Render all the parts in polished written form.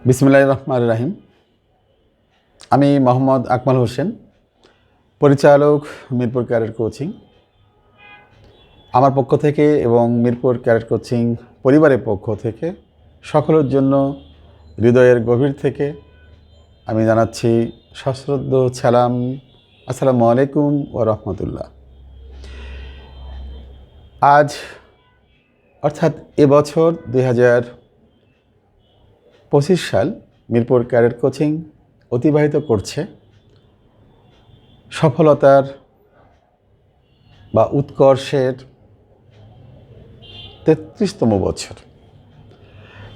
বিসমিল্লাহির রহমানির রহিম। আমি মোহাম্মদ আকমাল হোসেন, পরিচালক, মিরপুর ক্যাডেট কোচিং। আমার পক্ষ থেকে এবং মিরপুর ক্যাডেট কোচিং পরিবারের পক্ষ থেকে সকলের জন্য হৃদয়ের গভীর থেকে আমি জানাচ্ছি সশ্রদ্ধ সালাম। আসসালামু আলাইকুম ওয়া রাহমাতুল্লাহ। আজ অর্থাৎ এবছর 2025 সাল মিরপুর ক্যাডেট কোচিং অতিবাহিত করছে সফলতার বা উৎকর্ষের 33তম বছর।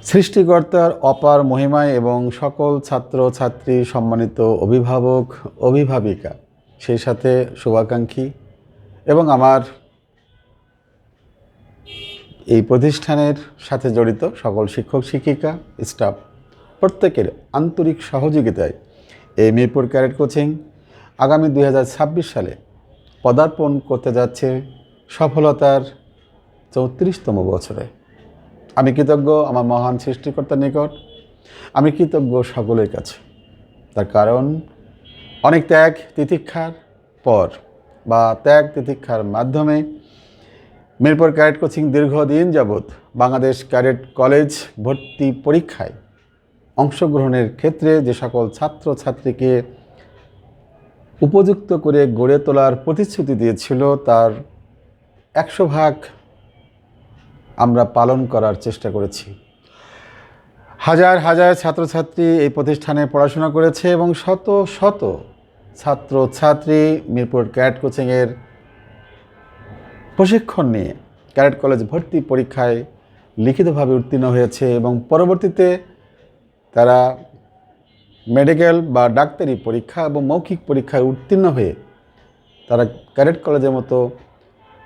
সৃষ্টিকর্তার অপার মহিমায় এবং সকল ছাত্র ছাত্রী, সম্মানিত অভিভাবক অভিভাবিকা, সেই সাথে শুভাকাঙ্ক্ষী এবং আমার এই প্রতিষ্ঠানের সাথে জড়িত সকল শিক্ষক শিক্ষিকা, স্টাফ প্রত্যেকের আন্তরিক সহযোগিতায় এই মিরপুর ক্যাডেট কোচিং আগামী 2026 সালে পদার্পণ করতে যাচ্ছে সফলতার 34তম বছরে। আমি কৃতজ্ঞ আমার মহান সৃষ্টিকর্তার নিকট, আমি কৃতজ্ঞ সকলের কাছে। তার কারণ অনেক ত্যাগ তিতিক্ষার পর বা ত্যাগ তিতিক্ষার মাধ্যমে মিরপুর ক্যাডেট কোচিং দীর্ঘদিন যাবৎ বাংলাদেশ ক্যাডেট কলেজ ভর্তি পরীক্ষায় অংশগ্রহণের ক্ষেত্রে যে সকল ছাত্র ছাত্রীকে উপযুক্ত করে গড়ে তোলার প্রতিশ্রুতি দিয়েছিল, তার 100% আমরা পালন করার চেষ্টা করেছি। হাজার হাজার ছাত্রছাত্রী এই প্রতিষ্ঠানে পড়াশোনা করেছে এবং শত শত ছাত্রছাত্রী মিরপুর ক্যাডেট কোচিংয়ের প্রশিক্ষণ নিয়ে ক্যাডেট কলেজ ভর্তি পরীক্ষায় লিখিতভাবে উত্তীর্ণ হয়েছে এবং পরবর্তীতে তারা মেডিকেল বা ডাক্তারি পরীক্ষা এবং মৌখিক পরীক্ষায় উত্তীর্ণ হয়ে তারা ক্যাডেট কলেজের মতো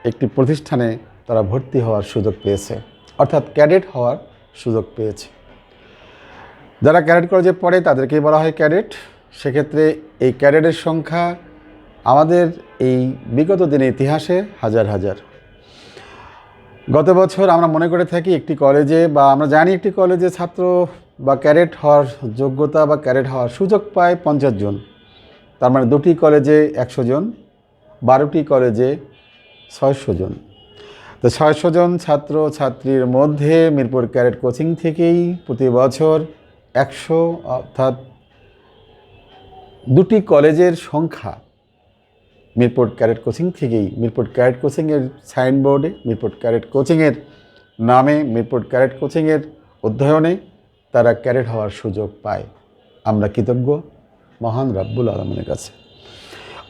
একটি প্রতিষ্ঠানে তারা ভর্তি হওয়ার সুযোগ পেয়েছে, অর্থাৎ ক্যাডেট হওয়ার সুযোগ পেয়েছে। যারা ক্যাডেট কলেজে পড়ে তাদেরকেই বলা হয় ক্যাডেট। সেক্ষেত্রে এই ক্যাডেটের সংখ্যা আমাদের এই বিগত দিনের ইতিহাসে হাজার হাজার। গত বছর আমরা মনে করে থাকি একটি কলেজে বা আমরা জানি একটি কলেজে ছাত্র বা ক্যাডেট হওয়ার যোগ্যতা বা ক্যাডেট হওয়ার সুযোগ পায় 50 জন। তার মানে 2টি কলেজে 100 জন, 12টি কলেজে 600 জন। তো 600 জন ছাত্র ছাত্রীর মধ্যে মিরপুর ক্যাডেট কোচিং থেকেই প্রতি বছর 100 অর্থাৎ 2টি কলেজের সংখ্যা মিরপুর ক্যাডেট কোচিং থেকেই, মিরপুর ক্যাডেট কোচিংয়ের সাইনবোর্ডে, মিরপুর ক্যাডেট কোচিংয়ের নামে, মিরপুর ক্যাডেট কোচিংয়ের অধ্যয়নে তারা ক্যাডেট হওয়ার সুযোগ পায়। আমরা কৃতজ্ঞ মহান রাব্বুল আলামিনের কাছে।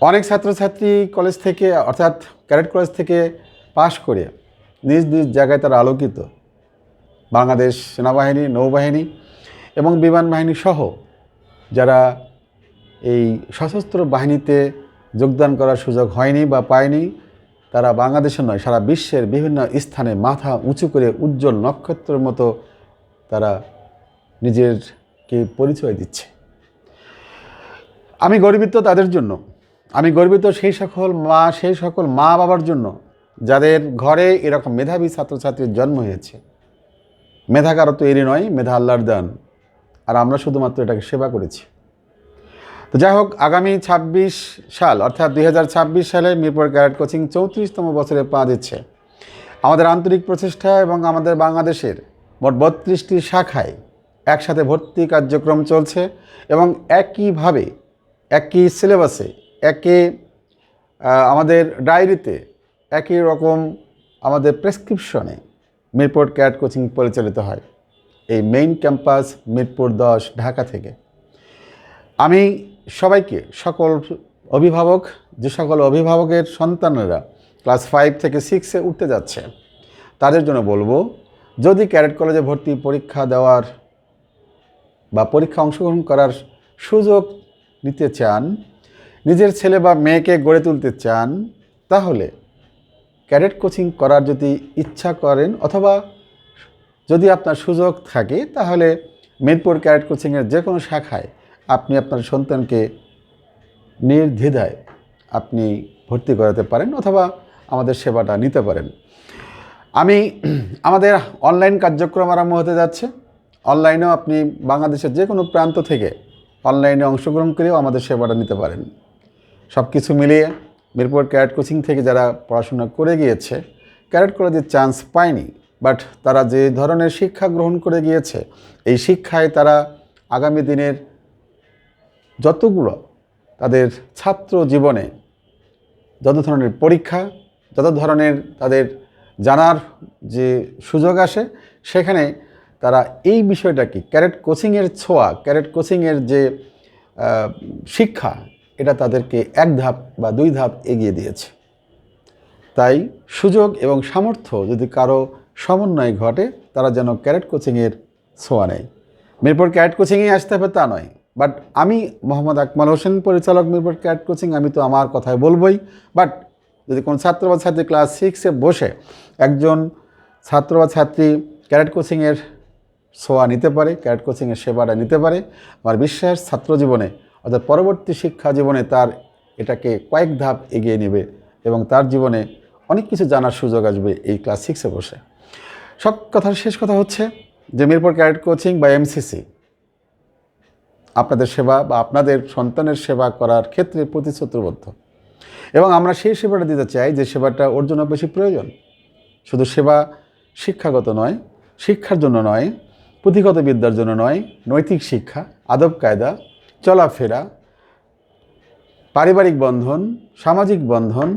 অনেক ছাত্রছাত্রী কলেজ থেকে অর্থাৎ ক্যাডেট কলেজ থেকে পাশ করে নিজ নিজ জায়গায় তারা আলোকিত। বাংলাদেশ সেনাবাহিনী, নৌবাহিনী এবং বিমান বাহিনী সহ যারা এই সশস্ত্র বাহিনীতে যোগদান করার সুযোগ হয়নি বা পায়নি, তারা বাংলাদেশের নয় সারা বিশ্বের বিভিন্ন স্থানে মাথা উঁচু করে উজ্জ্বল নক্ষত্রের মতো তারা নিজেরকে পরিচয় দিচ্ছে। আমি গর্বিত তাদের জন্য। আমি গর্বিত সেই সকল মা বাবার জন্য যাদের ঘরে এরকম মেধাবী ছাত্রছাত্রীর জন্ম হয়েছে। মেধা কারো তো এরই নয়, মেধা আল্লাহর দান, আর আমরা শুধুমাত্র এটাকে সেবা করেছি। তো যাই হোক, আগামী 26 সাল অর্থাৎ 2026 সালে মিরপুর ক্যাডেট কোচিং 34তম বছরে পা দিচ্ছে। আমাদের আন্তরিক প্রচেষ্টা এবং আমাদের বাংলাদেশের মোট 32টি শাখায় একসাথে ভর্তি কার্যক্রম চলছে এবং একইভাবে একই সিলেবাসে আমাদের ডায়েরিতে একই রকম আমাদের প্রেসক্রিপশনে মিরপুর ক্যাডেট কোচিং পরিচালিত হয় এই মেইন ক্যাম্পাস মিরপুর 10 ঢাকা থেকে। আমি সবাইকে, সকল অভিভাবক, যে সকল অভিভাবকের সন্তানেরা ক্লাস 5 থেকে 6-এ উঠতে যাচ্ছে, তাদের জন্য বলবো, যদি ক্যাডেট কলেজে ভর্তি পরীক্ষা দেওয়ার বা পরীক্ষা অংশগ্রহণ করার সুযোগ নিতে চান, নিজের ছেলে বা মেয়েকে গড়ে তুলতে চান, তাহলে ক্যাডেট কোচিং করার যদি ইচ্ছা করেন অথবা যদি আপনার সুযোগ থাকে, তাহলে মিরপুর ক্যাডেট কোচিংয়ের যে কোনো শাখায় আপনি আপনার সন্তানকে নির্দ্বিধায় আপনি ভর্তি করাতে পারেন অথবা আমাদের সেবাটা নিতে পারেন। আমাদের অনলাইন কার্যক্রম আরম্ভ হতে যাচ্ছে। অনলাইনেও আপনি বাংলাদেশের যে কোনো প্রান্ত থেকে অনলাইনে অংশগ্রহণ করেও আমাদের সেবাটা নিতে পারেন। সব কিছু মিলিয়ে মিরপুর ক্যারেট কোচিং থেকে যারা পড়াশোনা করে গিয়েছে, ক্যারেট কলেজের চান্স পায়নি, বাট তারা যে ধরনের শিক্ষা গ্রহণ করে গিয়েছে, এই শিক্ষায় তারা আগামী দিনের যতগুলো তাদের ছাত্র জীবনে যত ধরনের পরীক্ষা, যত ধরনের তাদের জানার যে সুযোগ আসে, সেখানে তারা এই বিষয়টাকে ক্যারেট কোচিংয়ের ছোঁয়া, ক্যারেট কোচিংয়ের যে শিক্ষা, এটা তাদেরকে এক ধাপ বা দুই ধাপ এগিয়ে দিয়েছে। তাই সুযোগ এবং সামর্থ্য যদি কারো সমন্বয় ঘটে, তারা যেন ক্যারেট কোচিংয়ের ছোঁয়া নেয়। মিরপুর ক্যারেট কোচিংয়ে আসতে হবে তা নয়, বাট আমি মোহাম্মদ আকমাল হোসেন, পরিচালক মিরপুর ক্যারেট কোচিং, আমি তো আমার কথায় বলবই। বাট যদি কোনো ছাত্র বা ছাত্রী ক্লাস 6-এ বসে একজন ছাত্র বা ছাত্রী ক্যারেট কোচিংয়ের ছোঁয়া নিতে পারে, ক্যারেট কোচিংয়ের সেবাটা নিতে পারে, আমার বিশ্বাস ছাত্র জীবনে অর্থাৎ পরবর্তী শিক্ষা জীবনে তার এটাকে কয়েক ধাপ এগিয়ে নেবে এবং তার জীবনে অনেক কিছু জানার সুযোগ আসবে এই ক্লাস 6-এ বসে। সব কথার শেষ কথা হচ্ছে যে মিরপুর ক্যারেট কোচিং বা এমসিসি আপনাদের সেবা বা আপনাদের সন্তানের সেবা করার ক্ষেত্রে প্রতিশ্রুতিবদ্ধ, এবং আমরা সেই সেবাটা দিতে চাই যে সেবাটা ওর জন্য বেশি প্রয়োজন। শুধু সেবা শিক্ষাগত নয়, শিক্ষার জন্য নয়, পুঁথিগত বিদ্যার জন্য নয়, নৈতিক শিক্ষা, আদব কায়দা, চলাফেরা, পারিবারিক বন্ধন, সামাজিক বন্ধন,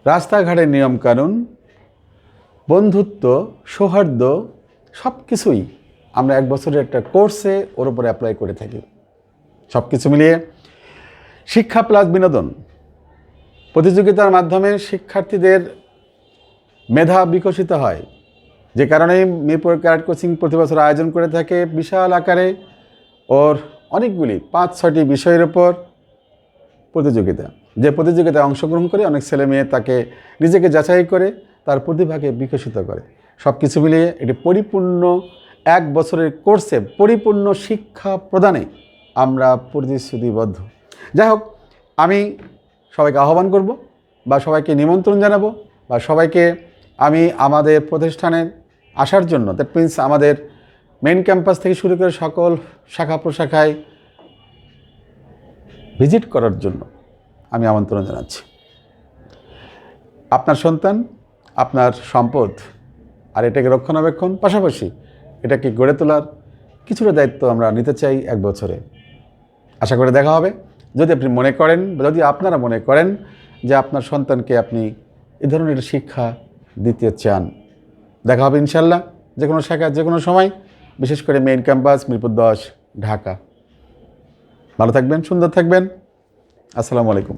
রাস্তাঘাটের নিয়মকানুন, বন্ধুত্ব, সৌহার্দ্য, সব কিছুই আমরা এক বছরের একটা কোর্সে ওর উপরে অ্যাপ্লাই করে থাকি। সব কিছু মিলিয়ে শিক্ষা প্লাস বিনোদন, প্রতিযোগিতার মাধ্যমে শিক্ষার্থীদের মেধা বিকশিত হয়, যে কারণে মিরপুর ক্যারেট কোচিং প্রতি বছর আয়োজন করে থাকে বিশাল আকারে ওর অনেকগুলি 5-6টি বিষয়ের উপর প্রতিযোগিতা, যে প্রতিযোগিতায় অংশগ্রহণ করে অনেক ছেলে মেয়ে তাকে নিজেকে যাচাই করে তার প্রতিভাকে বিকশিত করে। সব কিছু মিলিয়ে এটি পরিপূর্ণ এক বছরের কোর্সে পরিপূর্ণ শিক্ষা প্রদানে আমরা প্রতিশ্রুতিবদ্ধ। যাই হোক, আমি সবাইকে আহ্বান করব বা সবাইকে নিমন্ত্রণ জানাবো বা সবাইকে আমি আমাদের প্রতিষ্ঠানে আসার জন্য, দ্যাট মিনস আমাদের মেইন ক্যাম্পাস থেকে শুরু করে সকল শাখা প্রশাখায় ভিজিট করার জন্য আমি আমন্ত্রণ জানাচ্ছি। আপনার সন্তান আপনার সম্পদ, আর এটাকে রক্ষণাবেক্ষণ, পাশাপাশি এটাকে গড়ে তোলার কিছুটা দায়িত্ব আমরা নিতে চাই এক বছরে। আশা করে দেখা হবে। যদি আপনি মনে করেন বা যদি আপনারা মনে করেন যে আপনার সন্তানকে আপনি এ ধরনের শিক্ষা দিতে চান, দেখা হবে ইনশাল্লাহ যে কোনো শাখা, যে কোনো সময়, বিশেষ করে মেইন ক্যাম্পাস মিরপুর 10, ঢাকা। ভালো থাকবেন, সুন্দর থাকবেন। আসসালামু আলাইকুম।